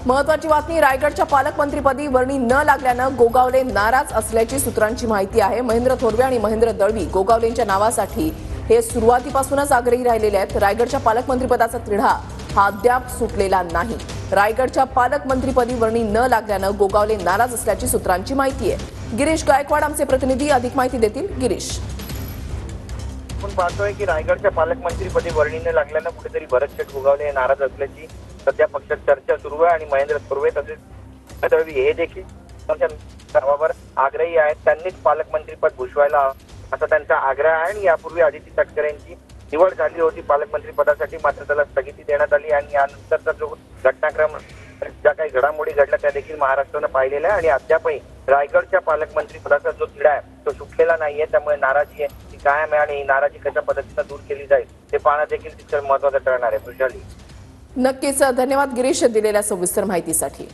महत्वाची बातमी, रायगडच्या पालकमंत्रीपदी वर्णी न लागल्यानं गोगावले नाराज असल्याची सूत्रांची माहिती आहे। महेंद्र थोरवे आणि महेंद्र दळवी गोगावलेंच्या नावासाठी हे सुरुवातीपासूनच आग्रही राहिलेले आहेत। रायगडच्या पालकमंत्रीपदाचा तिढा हा अद्याप सुटलेला नाही। रायगडच्या पालकमंत्रीपदी वर्णी न लागल्यानं गोगावले नाराज असल्याची सूत्रांची माहिती आहे। गिरीश गायकवाड आमचे प्रतिनिधी अधिक माहिती देतील। गिरीश, आपण पाहतोय की रायगडच्या पालकमंत्रीपदी वर्णी न लागल्यानं कुठेतरी भरत शेठ गोगावले हे नाराज असल्याची सध्या पक्षात चर्चा सुरू आहे आणि महेंद्र थोरवे तसेच दळवी हे देखील नावावर आग्रही आहेत। त्यांनीच पालकमंत्रीपद भूषवायला असा त्यांचा आग्रह आहे आणि यापूर्वी आदिती तटकरे यांची निवड झाली होती पालकमंत्री पदासाठी, मात्र त्याला स्थगिती देण्यात आली आणि यानंतरचा जो घटनाक्रम, ज्या काही घडामोडी घडल्या त्या देखील महाराष्ट्रानं पाहिलेल्या आहे आणि अद्यापही रायगडच्या पालकमंत्री पदाचा जो तिढा आहे तो सुटलेला नाहीये। त्यामुळे नाराजी आहे ती कायम आहे आणि ही नाराजी कशा पद्धतीने दूर केली जाईल ते पाहणं देखील तितकं महत्त्वाचं ठरणार आहे। वृषाली, नक्कीच धन्यवाद गिरीश दिलेल्या सविस्तर माहितीसाठी।